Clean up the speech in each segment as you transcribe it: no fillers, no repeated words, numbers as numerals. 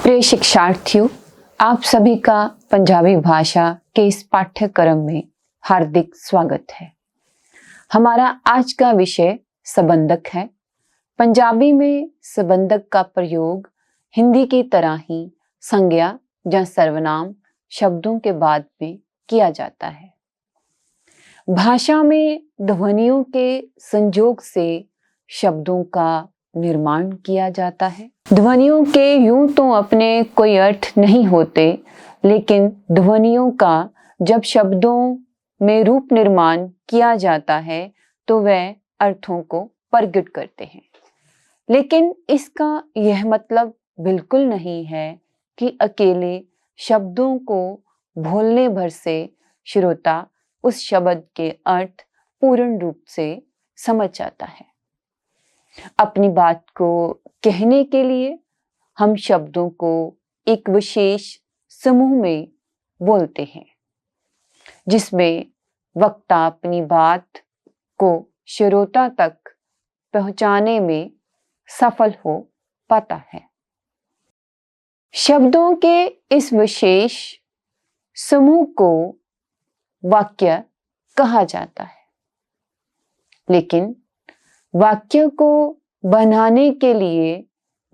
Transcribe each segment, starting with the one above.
प्रिय शिक्षार्थियों, आप सभी का पंजाबी भाषा के इस पाठ्यक्रम में हार्दिक स्वागत है। हमारा आज का विषय संबंधक है। पंजाबी में संबंधक का प्रयोग हिंदी की तरह ही संज्ञा या सर्वनाम शब्दों के बाद में किया जाता है। भाषा में ध्वनियों के संयोग से शब्दों का निर्माण किया जाता है। ध्वनियों के यूं तो अपने कोई अर्थ नहीं होते, लेकिन ध्वनियों का जब शब्दों में रूप निर्माण किया जाता है तो वह अर्थों को प्रकट करते हैं। लेकिन इसका यह मतलब बिल्कुल नहीं है कि अकेले शब्दों को बोलने भर से श्रोता उस शब्द के अर्थ पूर्ण रूप से समझ जाता है। अपनी बात को कहने के लिए हम शब्दों को एक विशेष समूह में बोलते हैं, जिसमें वक्ता अपनी बात को श्रोता तक पहुंचाने में सफल हो पाता है। शब्दों के इस विशेष समूह को वाक्य कहा जाता है, लेकिन वाक्य को बनाने के लिए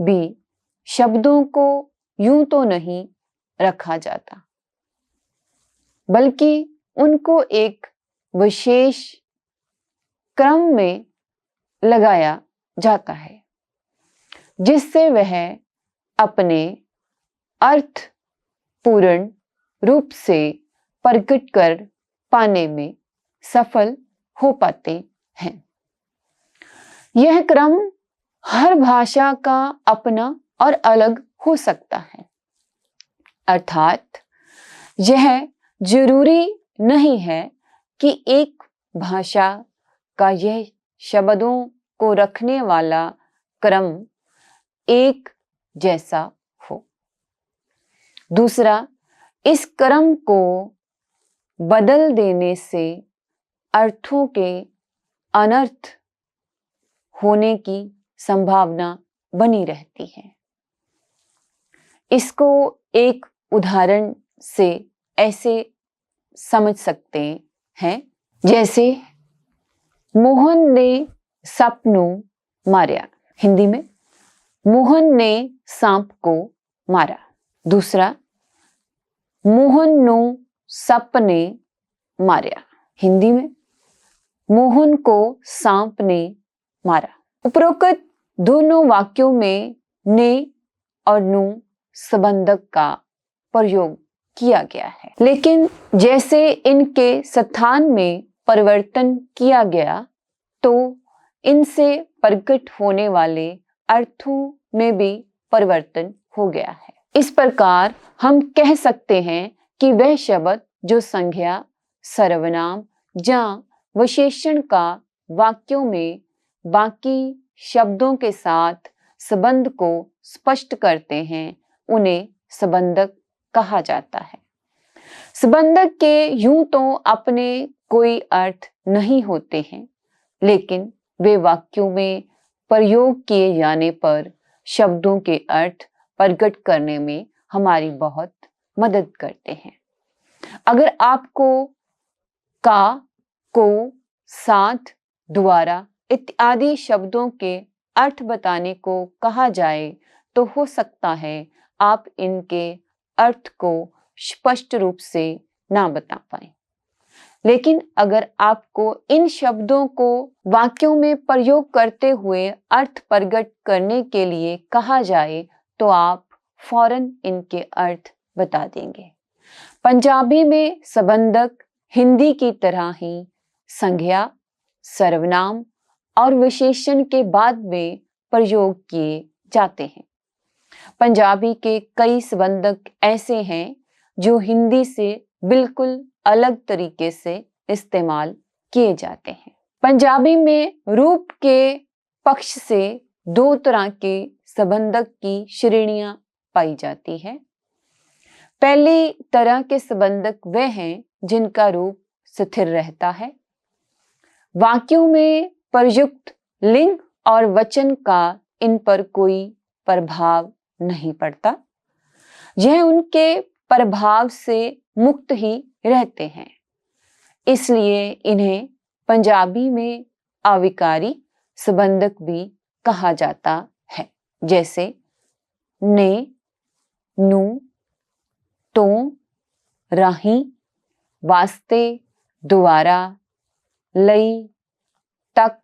भी शब्दों को यूं तो नहीं रखा जाता, बल्कि उनको एक विशेष क्रम में लगाया जाता है, जिससे वह अपने अर्थ पूर्ण रूप से प्रकट कर पाने में सफल हो पाते हैं। यह क्रम हर भाषा का अपना और अलग हो सकता है, अर्थात यह जरूरी नहीं है कि एक भाषा का यह शब्दों को रखने वाला क्रम एक जैसा हो। दूसरा, इस क्रम को बदल देने से अर्थों के अनर्थ होने की संभावना बनी रहती है। इसको एक उदाहरण से ऐसे समझ सकते हैं, जैसे मोहन ने सपनू मारा। हिंदी में मोहन ने सांप को मारा। दूसरा, मोहन नो सप ने मारा। हिंदी में मोहन को सांप ने मारा। उपरोक्त दोनों वाक्यों में ने और नु संबंधक का प्रयोग किया गया है, लेकिन जैसे इनके स्थान में परिवर्तन किया गया तो इनसे प्रकट होने वाले अर्थों में भी परिवर्तन हो गया है। इस प्रकार हम कह सकते हैं कि वह शब्द जो संज्ञा, सर्वनाम या विशेषण का वाक्यों में बाकी शब्दों के साथ संबंध को स्पष्ट करते हैं, उन्हें संबंधक कहा जाता है। संबंधक के यूं तो अपने कोई अर्थ नहीं होते हैं, लेकिन वे वाक्यों में प्रयोग किए जाने पर शब्दों के अर्थ प्रकट करने में हमारी बहुत मदद करते हैं। अगर आपको का, को, साथ, द्वारा इत्यादि शब्दों के अर्थ बताने को कहा जाए तो हो सकता है आप इनके अर्थ को स्पष्ट रूप से ना बता पाए, लेकिन अगर आपको इन शब्दों को वाक्यों में प्रयोग करते हुए अर्थ प्रकट करने के लिए कहा जाए तो आप फौरन इनके अर्थ बता देंगे। पंजाबी में संबंधक हिंदी की तरह ही संज्ञा, सर्वनाम और विशेषण के बाद में प्रयोग किए जाते हैं। पंजाबी के कई संबंधक ऐसे हैं जो हिंदी से बिल्कुल अलग तरीके से इस्तेमाल किए जाते हैं। पंजाबी में रूप के पक्ष से दो तरह के संबंधक की श्रेणियां पाई जाती है। पहली तरह के संबंधक वे हैं जिनका रूप स्थिर रहता है, वाक्यों में प्रयुक्त लिंग और वचन का इन पर कोई प्रभाव नहीं पड़ता। यह उनके प्रभाव से मुक्त ही रहते हैं, इसलिए इन्हें पंजाबी में अविकारी संबंधक भी कहा जाता है। जैसे ने, नू, तो, राही, वास्ते, द्वारा, लई, तक,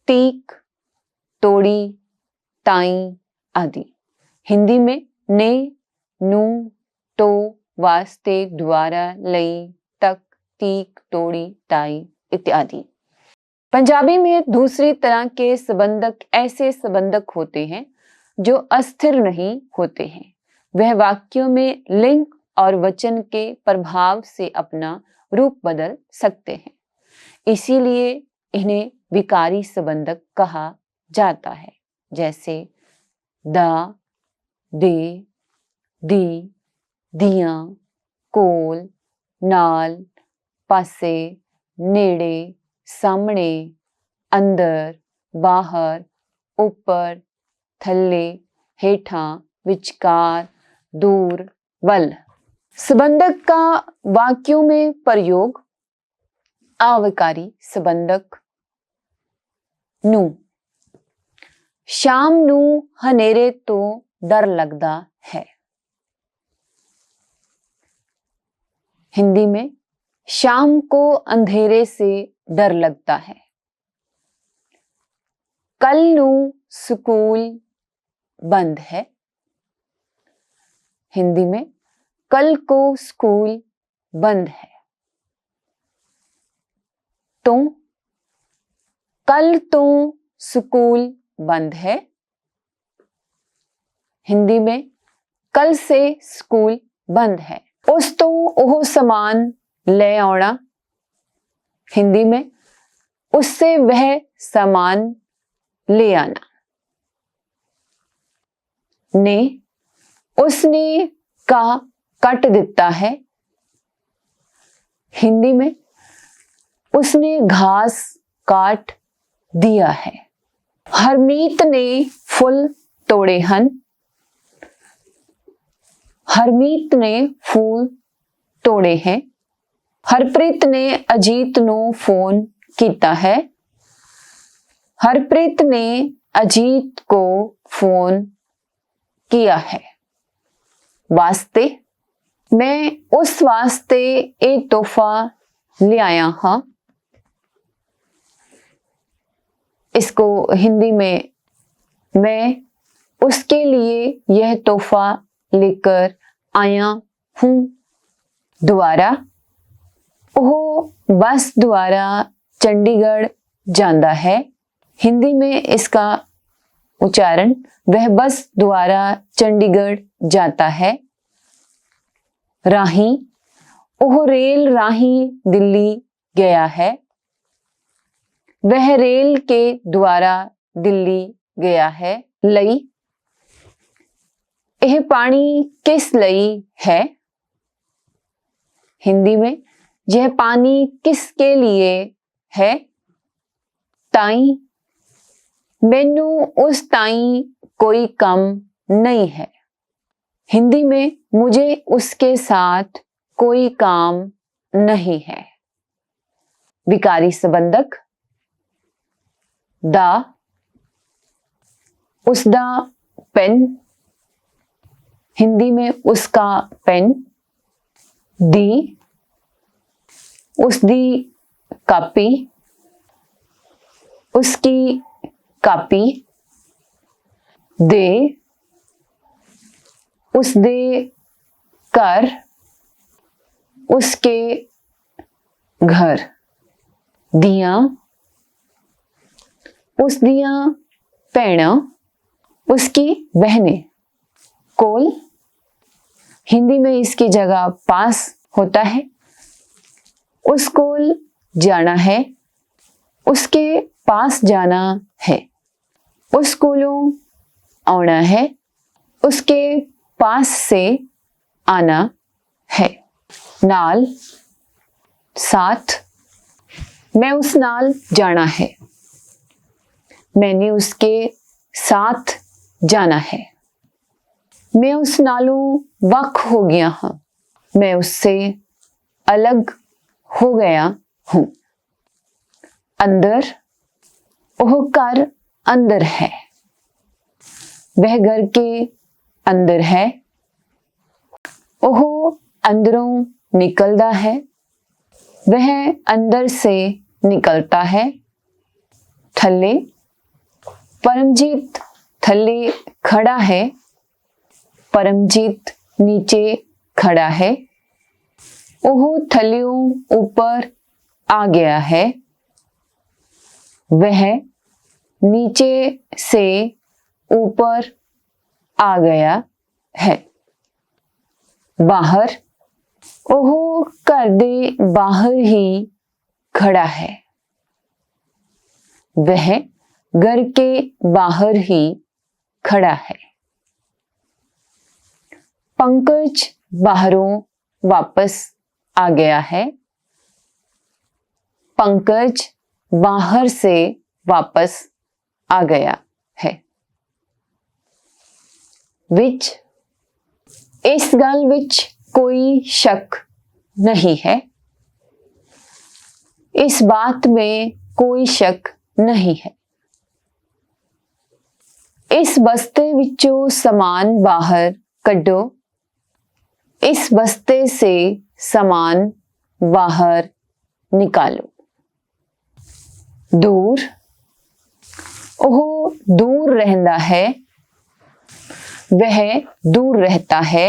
तीक, तोड़ी, ताई आदि। हिंदी में ने, नू, तो, वास्ते, द्वारा, लई, तक, तीक, तोड़ी, ताई इत्यादि। पंजाबी में दूसरी तरह के संबंधक ऐसे संबंधक होते हैं जो अस्थिर नहीं होते हैं। वह वाक्यों में लिंग और वचन के प्रभाव से अपना रूप बदल सकते हैं, इसीलिए इन्हें विकारी संबंधक कहा जाता है। जैसे दा, दे, दी, दियां, कोल, नाल, पासे, नेड़े, सामने, अंदर, बाहर, ऊपर, थल्ले, हेठां, विचकार, दूर, वल। संबंधक का वाक्यों में प्रयोग अविकारी संबंधक नू। शाम नू हनेरे तो डर लगदा है। हिंदी में शाम को अंधेरे से डर लगता है। कल नू स्कूल बंद है। हिंदी में कल को स्कूल बंद है। तो कल तो स्कूल बंद है। हिंदी में कल से स्कूल बंद है। उस तो ओह समान ले आना। हिंदी में उससे वह सामान ले आना। ने उसने का कट दिता है। हिंदी में उसने घास काट दिया है। हरमीत ने फुल तोड़े हन। हरमीत ने फूल तोड़े हैं। हरप्रीत ने अजीत नो फोन कीता है। हरप्रीत ने अजीत को फोन किया है। वास्ते मैं उस वास्ते एक तोहफा ले आया हाँ। इसको हिंदी में मैं उसके लिए यह तोहफा लेकर आया हूं। द्वारा ओह बस द्वारा चंडीगढ़ जांदा है। हिंदी में इसका उच्चारण वह बस द्वारा चंडीगढ़ जाता है। राही ओह रेल राही दिल्ली गया है। वह रेल के द्वारा दिल्ली गया है। लई यह पानी किस लई है। हिंदी में यह पानी किसके लिए है। ताई मैनू उस ताई कोई कम नहीं है। हिंदी में मुझे उसके साथ कोई काम नहीं है। विकारी संबंधक दा उसदा पेन। हिंदी में उसका पेन। दी उसदी कापी। उसकी कापी। दे उसदे घर। उसके घर। दियां उसदियां भैणां। उसकी बहनें। कोल हिंदी में इसकी जगह पास होता है। उस कोल जाना है। उसके पास जाना है। उस कोलों आना है। उसके पास से आना है। नाल साथ मैं उस नाल जाना है। मैंने उसके साथ जाना है। मैं उस नालों वख हो गया हाँ, मैं उससे अलग हो गया हूं। अंदर, वह घर अंदर है, वह घर के अंदर है, वह अंदरों निकलता है, वह अंदर से निकलता है। थल्ले, परमजीत थल्ले खड़ा है, परमजीत नीचे खड़ा है, वह थल्लियों ऊपर आ गया है, वह नीचे से ऊपर आ गया है। बाहर, वह घर दे बाहर ही खड़ा है, वह घर के बाहर ही खड़ा है। पंकज बाहरों वापस आ गया है, पंकज बाहर से वापस आ गया है। विच, इस गल विच कोई शक नहीं है, इस बात में कोई शक नहीं है। इस बस्ते विचों समान बाहर कड्डो, इस बस्ते से सामान बाहर निकालो। दूर, वह दूर रहता है, वह दूर रहता है,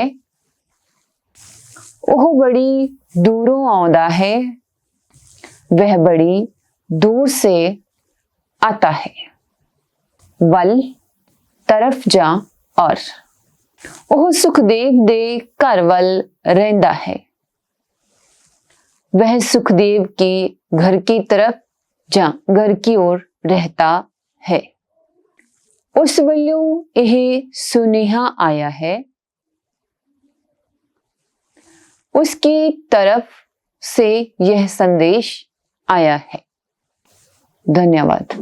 वह बड़ी दूरों आउंदा है, वह बड़ी दूर से आता है। वल, तरफ जा और, वह सुखदेव दे घर वल रहिंदा है, वह सुखदेव के घर की तरफ जा घर की ओर रहता है। उस वल्लों यह सुनेहा आया है, उसकी तरफ से यह संदेश आया है। धन्यवाद।